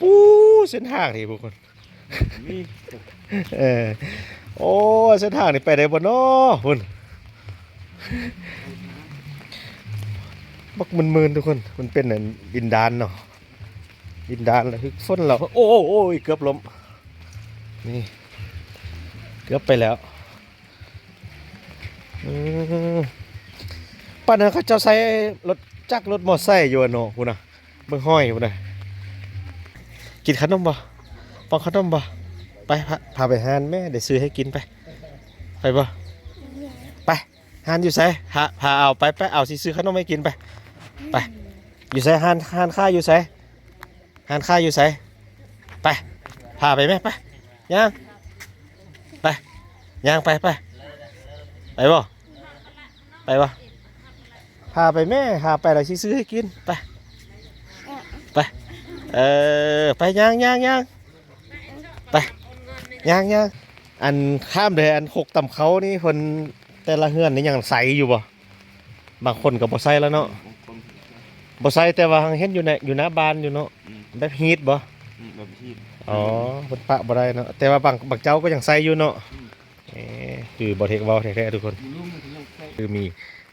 ปูเส้นทางนี่พวกคนนี่เออโอ้เส้นทางนี่ไปได้บ่เนาะคุณบักมึนๆทุกคนมันเป็นอันดินดานเนาะดินดานแล้วคือฝนเราโอ้โอ้ยเกือบล้มนี่เกือบไปแล้วป่านนั้นเขาเจ้าใช้รถจักรรถมอไซค์อยู่อะเนาะคุณน่ะเบิ่งห้อยคุณน่ะกินขนมบ่ปังขนมบ่ไปพาไปหานแม่เดี๋ยวซื้อให้กินไปไปบ่ไปหานอยู่ไสพาเอาไปเอาสิซื้อขนมให้กินไปไปอยู่ไสหานค่าอยู่ไสหานค่าอยู่ไสไปพาไปแม่ไปย่างไปย่างไปไปบ่ไปบ่พาไปแม่พาไปเราซื้อให้กินไปไปไปย่างไปย่างอันข้ามเลยอันหกต่ำเขานี่คนแต่ละเฮือนนี่ยังใสอยู่บ่บางคนกับบ่ใสแล้วเนาะบ่ใสแต่ว่าเห็นอยู่หน้าบ้านอยู่เนาะแบบฮีทบ่แบบที่อ๋อเพิ่นปะบ่ได้เนาะแต่ว่าบางเจ้าก็ยังใสอยู่เนาะคือบ่เทคเว้าแท้ๆทุกคนคือมี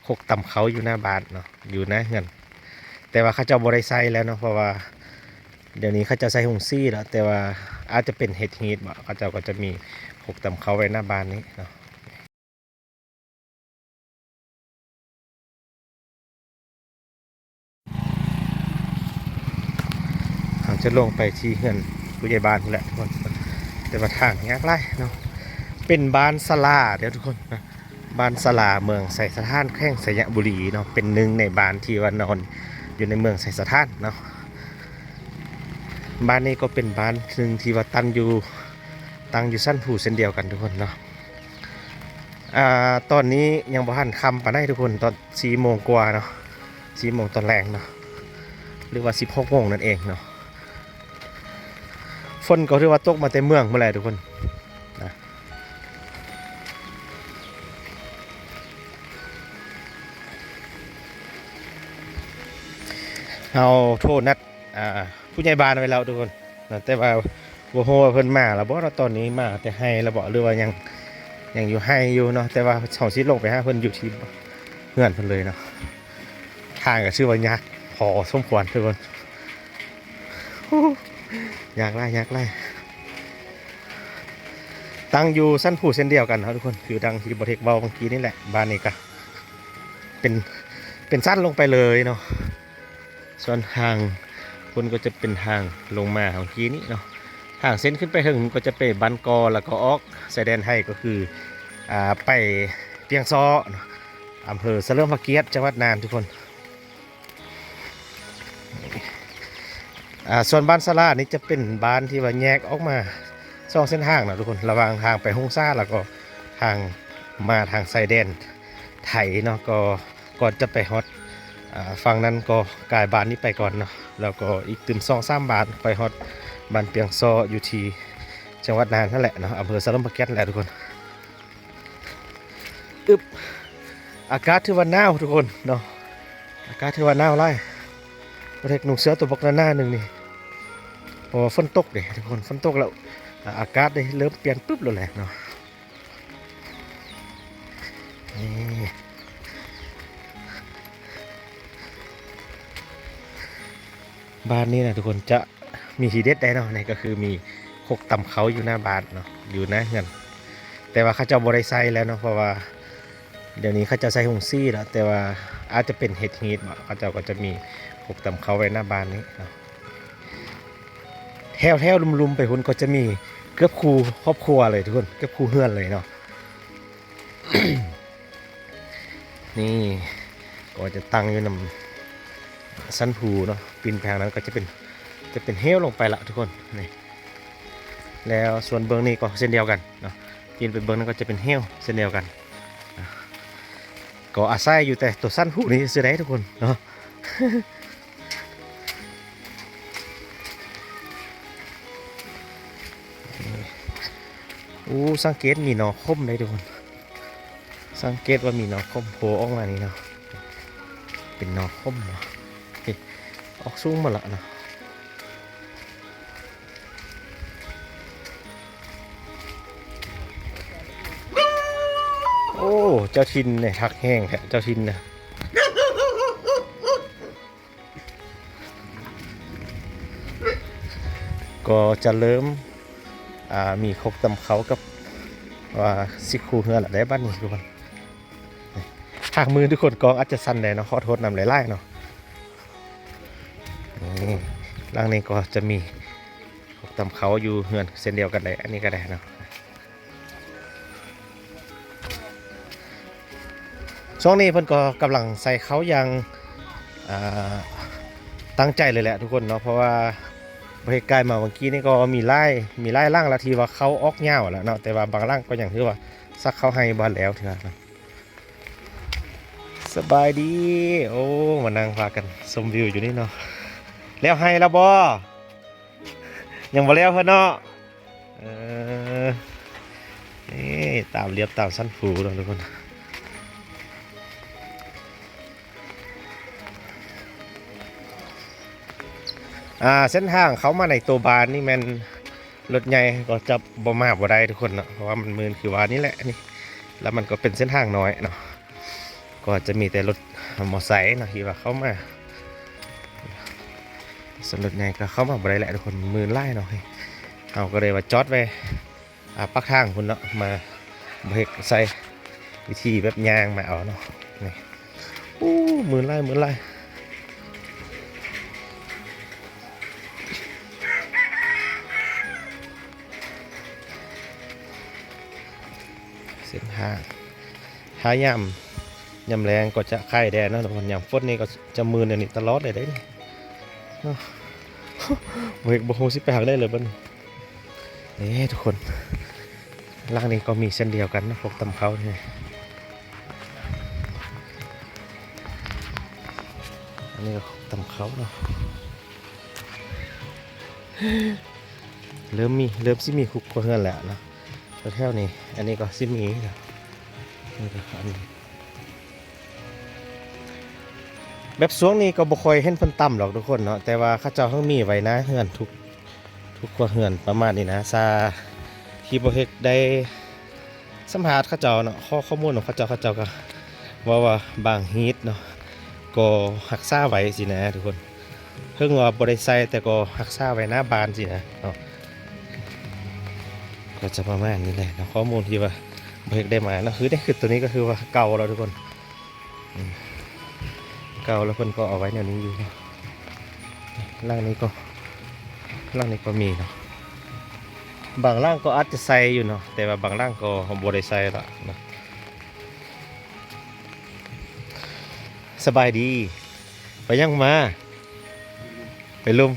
หกต่ำเขาอยู่หน้าบ้านเนาะอยู่หน้าเฮือนแต่ว่าเขาเจ้าบ่ได้ใส่แล้วเนาะเพราะว่าเดี๋ยวนี้เขาจะใส่หุงซี่แล้วแต่ว่าอาจจะเป็นเห็ดฮีทบ่เขาเจ้าก็จะมีหกต่ำเขาไว้หน้าบ้านนี้เนาะเราจะลงไปที่เฮือนผู้ใหญ่บ้านแหละทุกคนแต่ว่าทางยากไล่เนาะเป็นบ้านศาลาเดี๋ยวทุกคนนะบ้านศาลาเมืองไสสถานแข้งสยบุรีเนาะเป็นหนึ่งในบ้านที่ว่านอนอยู่ในเมืองไสสถานเนาะบ้านนี้ก็เป็นบ้านหนึ่งที่ว่าตั้งอยู่สั้นผูเส้นเดียวกันทุกคนเนาะตอนนี้ยังบ่ทันค่ำปานใดทุกคนตอน4 โมงกว่าเนาะ4 โมงตอนแรงเนาะหรือว่า16 โมงนั่นเองเนาะฝนก็ถือว่าตกมาเต็มเมืองเมื่อไหร่ทุกคนนะเอาโทษนัดผู้ใหญ่บ้านไว้แล้วทุกคนนะแต่ว่าบ่ฮู้ว่าเพิ่นมาแล้วบ่ตอนนี้มาแต่ให้แล้วบ่หรือว่ายังอยู่ให้อยู่เนาะแต่ว่าเฮาสิลงไปหาเพิ่นอยู่ที่เฮือนเพิ่นเลยเนาะทางก็ชื่อว่ายากพอสมควรทุกคนยากไล่ตั้งอยู่สั้นผู้เส้นเดียวกันครับทุกคนคือดังที่บ่เทคเว้าเมื่อกี้นี่แหละบ้านนี้ก็เป็นสั้นลงไปเลยเนาะส่วนทางคนก็จะเป็นทางลงมาของกี้นี้เนาะทางเส้นขึ้นไปถึงก็จะไปบันกอแล้วก็ออกชายแดนไทยก็คือไปเปียงซ้ออำเภอสะเลิ่มพะเกียดจังหวัดน่านทุกคนส่วนบ้านสลานี่จะเป็นบ้านที่ว่าแยกออกมาสองเส้นทางนะทุกคนระหว่างทางไปฮงซ่าแล้วก็ทางมาทางชายแดนไทยเนาะก็ก่อนจะไปฮอตฝั่งนั้นก็กายบ้านนี้ไปก่อนเนาะแล้วก็อีกตึม2-3 บาทไปฮอตบ้านเปียงซออยู่ที่จังหวัดน่านนั่นแหละเนาะอำเภอสะเลิ่มพะเกียดนั่นแหละทุกคนอากาศถือว่าหนาวทุกคนเนาะอากาศถือว่าหนาวไล่ประเทศหนุ่งเสื้อตัวบกหน้าหนึ่งนี่พอฝนตกเด้ทุกคนฝนตกแล้วอากาศได้เริ่มเปลี่ยนปุ๊บเลยแหละเนาะนี่บ้านนี้นะทุกคนจะมีทีเด็ดได้เนาะนี่ก็คือมีหกต่ำเขาอยู่หน้าบ้านเนาะอยู่หน้าเฮือนแต่ว่าเขาจะบริไซแล้วเนาะเพราะว่าเดี๋ยวนี้เขาจะใส่หงซี่แล้วแต่ว่าอาจจะเป็นเห็ดฮีทเขาจะก็จะมีหกต่ำเขาไว้หน้าบ้านนี้เนาะแถวลุมๆไปคุณก็จะมีเกือบคูครอบครัวเลยทุกคนเกือบคูเฮือนเลยเนาะ นี่ก็จะตั้งอยู่นำสันผูเนาะปีนแพงนั้นก็จะเป็นเฮลลงไปละทุกคนนี่แล้วส่วนเบื้องนี้ก็เส้นเดียวกันเนาะปีนไปเบื้องนั้นก็จะเป็นเฮลเส้นเดียวกันก็อาศัยอยู่แต่ตัวสั้นผูนี้ซื้อได้ทุกคนเนาะ สังเกตมีหนอคมได้ทุกคนสังเกตว่ามีหนอคมโผล่ออกมานี่เนาะเป็นหนอคมเนาะออกสูงมาละเนาะ เจ้าทินเนี่ยทักแห้งแท้เจ้าทินนะก็จะเริ่มมีครบตำเขากับว่าสิคูเฮือละได้บ้านนี้ทุกคนหากมือทุกคนกองอาจจะสั่นเลยเนาะขอโทษนำหลายๆเนาะนี่ร่างนี้ก็จะมีครบตำเขาอยู่เฮือนเส้นเดียวกันเลยอันนี้ก็ได้เนาะช่วงนี้เพิ่นก็กำลังใส่เขาอย่างตั้งใจเลยแหละทุกคนเนาะเพราะว่าบริการมาเมื่อกี้นี่ก็มีไล่ร่างละทีว่าเขาออกเง่าแล้วเนาะแต่ว่าบางร่างก็อย่างที่ว่าซักเขาให้บ้านแล้วเถอะนะสบายดีโอ้มานั่งพากันชมวิวอยู่นี่เนาะแล้วให้แล้วบ่ยังบ่แล้วเพิ่นเนาะนี่ตามเรียบตามสั้นผูเนาะทุกคนเส้นทางเขามาในตัวบานนี่แมันรถใหญ่ก็จะบ่มาบ่ได้ทุกคนเนาะเพราะว่ามันมืนคือว่านี่แหละนี่แล้วมันก็เป็นเส้นทางน้อยเนาะก็จะมีแต่รถมอไซค์เนาะที่ว่าเข้ามาส่วนรถใหญ่ก็เข้ามาบ่ได้แหละทุกคนมืนไล่เนาะเอาก็เลยว่าจอดไว้ปักทางคุณเนาะมาเบรกใส่วิธีแบบยางมาเอาเนาะนี่มืนไล่เส้นทางถ้ายำแรงก็จะไข่แดดนะทุกคนยำฝนนี่ก็จะมือเนี่ยนี่ตลอดเลยได้นี่เบรกโบโฮสิไปหักได้เลยบ้านนี่ทุกคนล่างนี้ก็มีเส้นเดียวกันนะพวกตำเขาเนี่ยอันนี้ก็ตำเขาเนาะเริ่มสิมีคุกก็เท่านั้นแหละนะแถวนี้อันนี้ก็สิมีนะนี่ก็อันนี้แบบสวงนี้ก็บ่ค่อยเห็นเพิ่นต่ำหรอกทุกคนเนาะแต่ว่าเขาเจ้าเพิ่งมีไว้นะเฮือนทุกครัวเฮือนประมาณนี้นะซาที่บ่เฮ็ดได้สัมภาษณ์เขาเจ้าเนาะข้อมูลของเขาเจ้าก็ว่าบางฮีทเนาะก็รักษาไว้สินะทุกคนเพิ่งว่าบ่ได้ใส่แต่ก็รักษาไว้หน้าบ้านสินะเนาะก็จะประมาณนี้แหละเนาะข้อมูลที่ว่าบ่เฮ็ดได้มาเนาะคือได้คือตัวนี้ก็คือว่าเก่าแล้วทุกคนเก่าแล้วเพิ่นก็เอาไว้แนวนี้อยู่ร่างนี้ก็มีเนาะบางร่างก็อาจจะใส่อยู่เนาะแต่ว่าบางร่างก็บ่ได้ใส่ละเนาะสบายดีไปยังมาไปลุม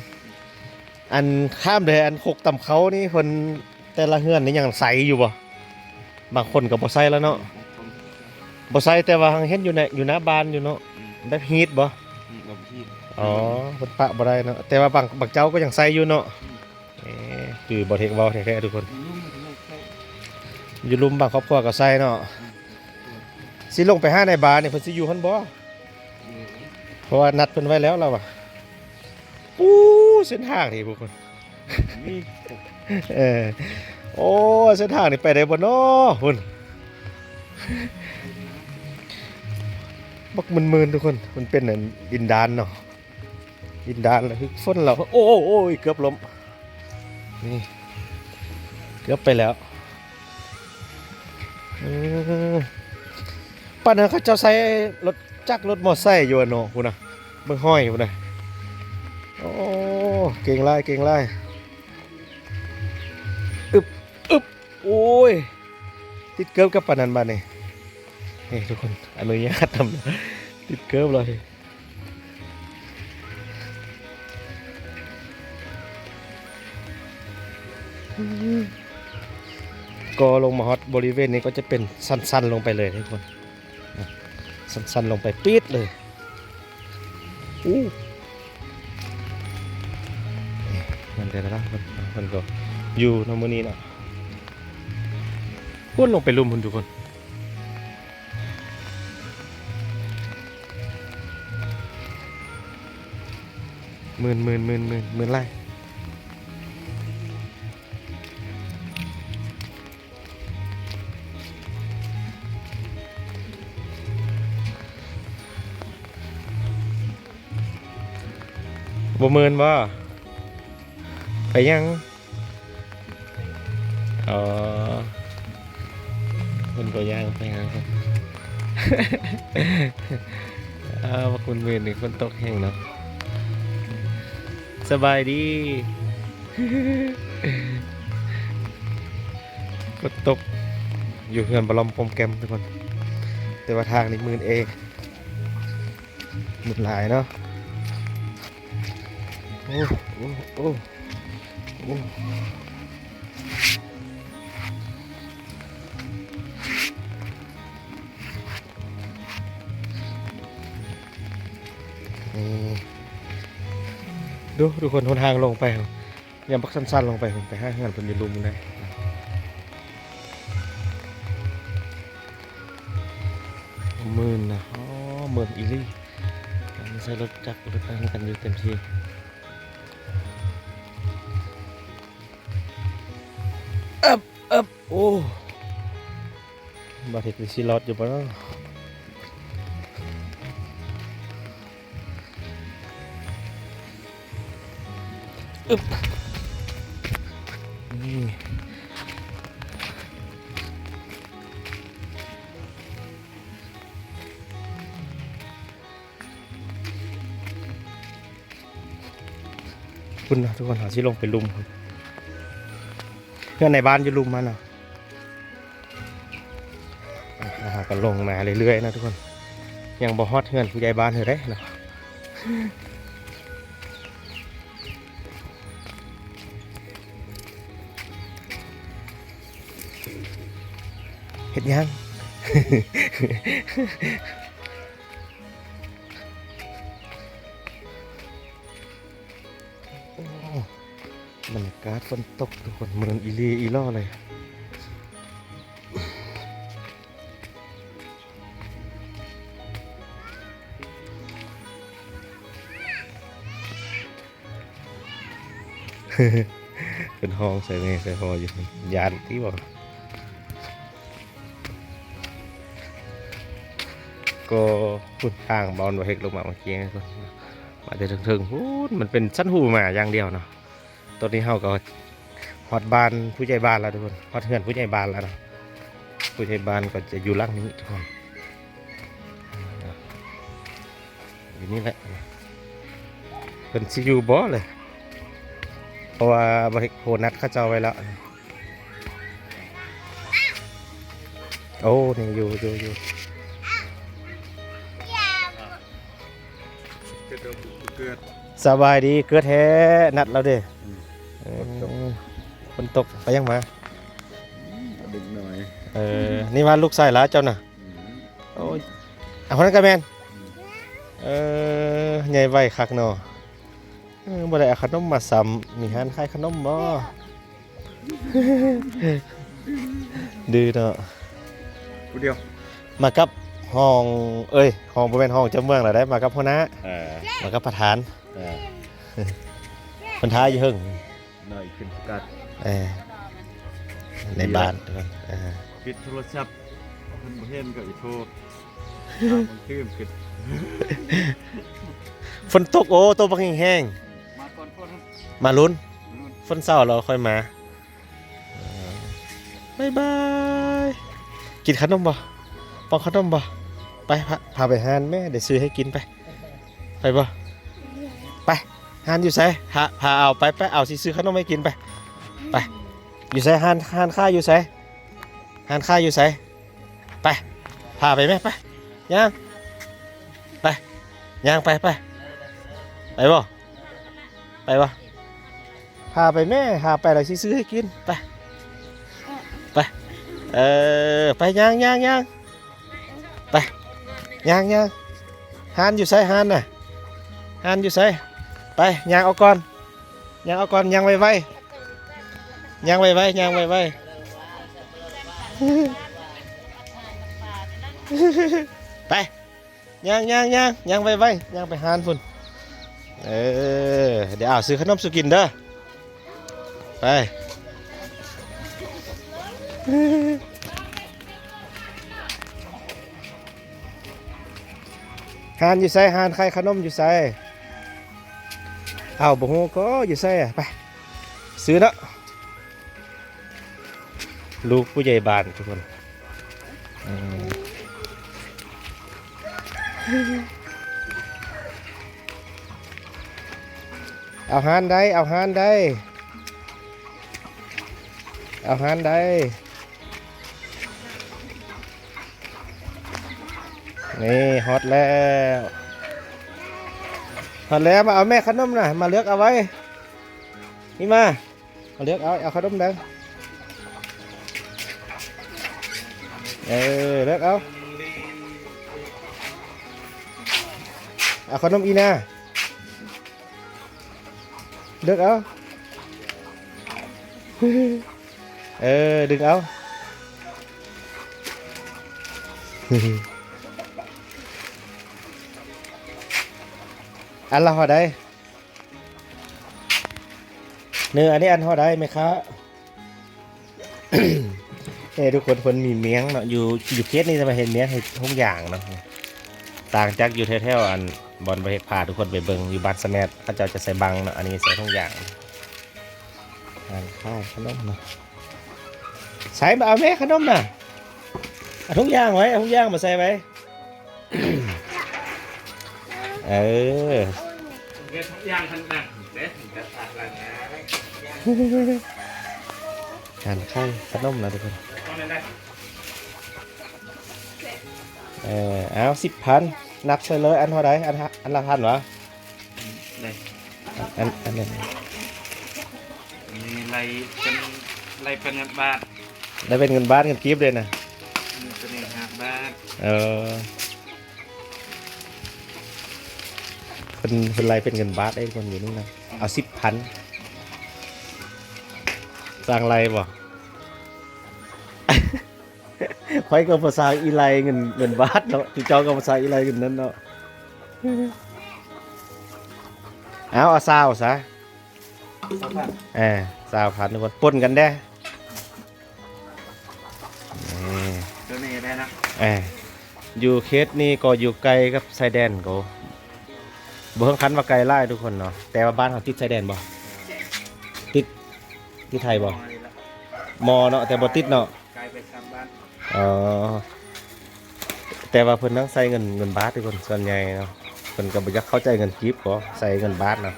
อันข้ามเลยอันหกตำเขานี่คนแต่ละเฮือนนี่ยังใส่อยู่บ่บางคนก็บ่ใส่แล้วเนาะบ่ใส่แต่ว่าเห็นอยู่หน้าบ้านอยู่เนาะแบบฮีทบ่แบบพี่อ๋อเพิ่นปะบ่ได้เนาะแต่ว่าบางเจ้าก็ยังใส่อยู่เนาะคือบ่เทคเว้าแท้ๆทุกคนอยู่ลุมบางครอบครัวก็ใส่เนาะสิลงไปหาในบ้านนี่เพิ่นสิอยู่หั่นบ่เพราะว่านัดเพิ่นไว้แล้วเราอ่ะเส้นทางนี่พวกคนโอ้เส้นทางนี่ไปได้บ่เนาะพุ่นบักมึนๆทุกคนมันเป็นอันดินดานเนาะดินดานแล้วคือฝนเราโอ้ยเกือบล้มนี่เกือบไปแล้วป่านนั้นเขาเจ้าใช้รถมอไซค์อยู่เนาะพุ่นน่ะเบิ่งห้อยพุ่นน่ะโอ้เก่งไล่อึบโอ้ยติดเกิบกับป่านนั้นบ้านนี่นี่ทุกคนอนุญาตทำติดเกิบเลยก็ลงมาฮอตบริเวณนี้ก็จะเป็นสั้นๆลงไปเลยทุกคนสั้นๆลงไปปี๊ดเลยมันแต่ละคนก็อยู่ในมือนี้นะพุ่นลงไปลุมคุณทุกคนหมื่นไร่ บ่เมินบ่ไปยังอ๋อคุณก็ย่างไปหาครับ ว่าคุณเมินหนึ่งคนตกแห้งเนาะสบายดี ฝนตกอยู่เฮือนบลอมปมแกมทุกคนแต่ว่าทางนี้มืนเองมืนหลายเนาะโอ้โอ้โอ้โอ้ดูทุกคนหนทางลงไปยังพักสั้นๆลงไปผมไปห้างานเพิ่นอยู่ลุมได้มื่นนะอ๋อเมืองอิลี่มันใช้รถจักรรถนั่งกันอยู่เต็มที่อับโอ้บาดเจ็บซีรอดอยู่ปะเนาะนี่คุณนะทุกคนหาที่ลงไปลุมเพื่อนในบ้านอยู่ลุมมันเนาะหากันลงมาเรื่อยๆนะทุกคนยังบ่ฮอดเพื่อนผู้ใหญ่บ้านเธอได้เนาะเห็ดยัง บรรยากาศฝนตกทุกคนเมืองอีลีอีล่อเลย เป็นห้องใส่แม่ใส่พออยู่ยานที่บอกก็พุ่นทางบอลมาเฮกลงมาเมื่อกี้ก็มาเดินถึงพูดมันเป็นชั้นหูมาอย่างเดียวเนาะตอนนี้เฮาก็ฮอดบ้านผู้ใหญ่บ้านแล้วทุกคนฮอดเฮือนผู้ใหญ่บ้านแล้วเนาะผู้ใหญ่บ้านก็จะอยู่ล่างนี้ทุกคนอยู่นี่แหละเป็นซียูบอเลยเพราะว่าบริโภนัดเข้าเจ้าไว้แล้วโอ้นี่อยู่สบายดีเกิดแท้นัดเราเด้ฝนตกไปยังมาดึกหน่อยนี่ว่าลูกชายแล้วเจ้าน่ะโอ้ยคนนั้นก็แมนใหญ่ไวคักเนาะบ่ได้เอาขนมมาซ้ำมีร้านขายขนมบ่ ดื้อเนาะผู้เดียวมากับห้องห้องบ่แม่นห้องเจ้าเมืองแล้วได้มากับหัวหน้ามากับประธานคนท้ายอยู่หึงหน่อยขึ้นกัดในบ้านปิดโทรศัพท์เพิ่นบ่เห็นก็อีโทรมันตื้มขึ้นฝนตกโอ้ตกบักแห้งมาก่อนฝนมาลุ้นฝนเศร้าเราค่อยมาบ๊ายบายกินขนมบ่ปองขนมบ่ไปพาไปหานแม่เดี๋ยวซื้อให้กินไปบ่ไปหานอยู่ไสพาเอาไปเอาสิซื้อขนมให้กินไปอยู่ไสหานค่าอยู่ไสหานค่าอยู่ไสไปพาไปแม่ไปย่างไปย่างไปบ่พาไปแม่พาไปแล้วสิซื้อให้กินไปไปย่างไปย่างหานอยู่ไสหานน่ะหานอยู่ไสไปย่างเอาก่อนย่างไวย่างไวไปย่างไวย่างไปหานพุ่นเดี๋ยวซื้อขนมสุกินเด้อไปหานอยู่ไสหานใครขนมอยู่ไส เอาบ่ฮู้ก็อยู่ใส่อะไปซื้อเนาะลูกผู้ใหญ่บ้านทุกคนอืมเอาหานได้เอาหานได้เอาหานได้นี่ฮอตแล้วฮอตแล้วมาเอาแม่ขนมน่ะมาเลือกเอาไว้นี่มาเลือกเอาขนมแดงเลือกเอาขนมอีน่าเลือกเอาดึงเอาอันละห่อได้เนื้ออันนี้อันห่อได้ไหมครับ ทุกคนมีเมียงเนาะอยู่เคสนี่จะมาเห็นเมียงให้ทุกอย่างเนาะต่างจากอยู่แถวๆอันบอลไปพาทุกคนไปเบิ่งอยู่บ้านสแมทเขาจะใส่บังเนาะอันนี้ใส่ทุกอย่างทานข้าวขนมเนาะใส่มาเอาแม่ขนมน่ะเอาทุกอย่างไว้เอาทุกอย่างมาใส่ไว้ เเก็บทุกอย่างทันหนักเด็ดกระตัดละนะ ทานข้าวขนมนะทุกคนเอา10,000นับใส่เลยอันเท่าไรอันละ1,000วะอันนี้มีไรเป็นเงินบาท ได้เป็นเงินบาทเงินกีบเลยนะเป็นเงิน5 บาทเป็นไรเป็นเงินบาทได้คนอยู่นี่นะเอา10,000สร้างไรบ่ ค่อยก็ภาษาอีไลเงินบาทเนาะที่เจ้าก็ภาษาอีไลเงินนั้นเนาะเอาซาวซะ20,000ทุกคนปนกันได้ตัวนี้ได้นะอยู่เคสนี่ก็อยู่ไกลกับชายแดนก็บ่เพิ่งคันว่าไกลไล่ทุกคนเนาะแต่ว่าบ้านเขาติดชายแดนบ่ติดที่ไทยบ่มอเนาะแต่บ่ติดเนาะไกลไป3 บ้านแต่ว่าเพิ่นต้องใส่เงินบาททุกคนส่วนใหญ่เนาะเพิ่นก็บ่อยากเข้าใจเงินกีบก็ใส่เงินบาทเนาะ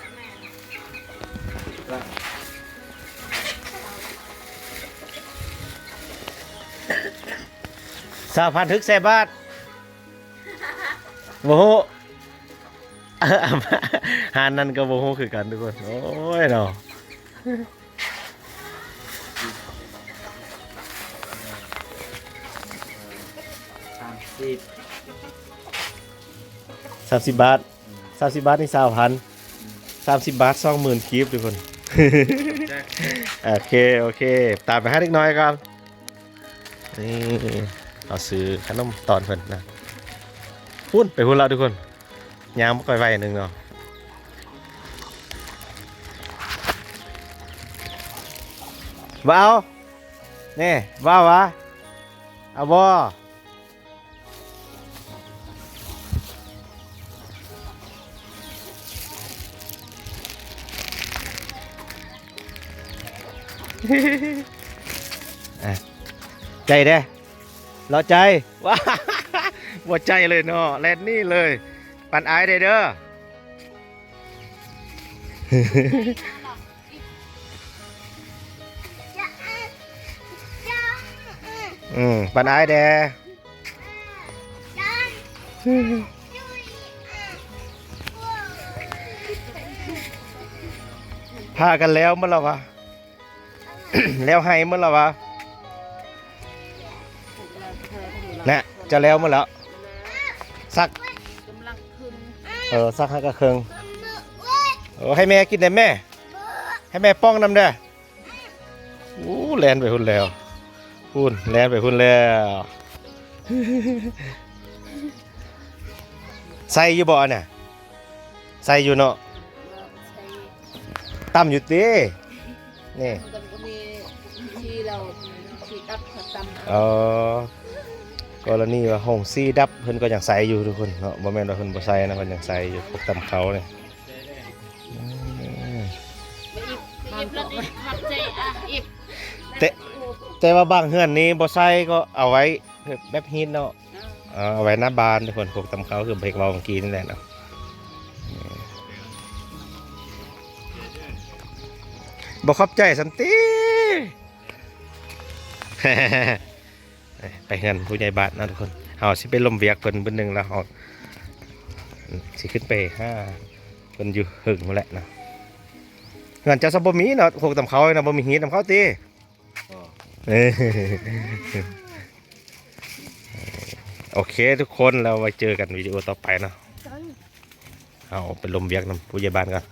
20,000ถึกแสบาทโอ้โหหานนั่นก็โมโหคือกันทุกคนโอ้ยเนาะ30 บาท30 บาทนี่30 บาท20,000กีบทุกคน โอเคตามไปให้เล็กน้อยก่อนนี่เอาซื้อขนมตอนเพิ่นนะพูดไปพูดแล้วทุกคนยามก่อยไว้หนึ่งเนาะว้าวนี่ว้าวะเอาบ่ใจเด้เราใจว้าหัวใจเลยเนาะแลนนี่เลยปันไอเด้อปันไอเด้พากันแล้วเมื่อไรวะ แล้วให้เมื่อไรวะเนี่ยจะแล้วเมื่อแล้วสักสักให้กระเคืองให้แม่กินได้แม่ให้แม่ป้องน้ำเด้อแลนไปหุ่นแล้วแลนไปหุ่นแล้วใส่อยู่บ่อเนี่ยใส่อยู่เนาะตั้มอยู่ตีนี่กรณีว่าห้องซีดับเพิ่นก็ยังใส่อยู่ทุกคนเนาะบ่แม่นว่าเพิ่นบ่ใส่นะเพิ่นยังใส่อยู่พวกตำเขาเนี่ย อิบแล้วนี่ขับใจอ่ะอิบ แต่ว่าบางเฮือนนี้บ่ใส่ก็เอาไว้แบบฮีทเนาะเอาไว้หน้าบานทุกคนพวกตำเขาคือเบรกเบาเมื่อกี้นี่แหละเนาะบ่ขอบใจสันติ ไปเฮือนผู้ใหญ่บ้านนะทุกคนเอาสิไปลมเวียกเพิ่นเบิ่นหนึงแล้วเอาสิขึ้นไปห้าเพิ่นอยู่หึงนั่นแหละนะเฮือนเจ้าซะบ่มีเนาะพวกตำเขาเนาะบ่มีฮีทตำเขาติ ก็ เออโอเคทุกคนเราไว้เจอกันวิดีโอต่อไปเนาะเอาไปลมเวียกนำผู้ใหญ่บ้านกัน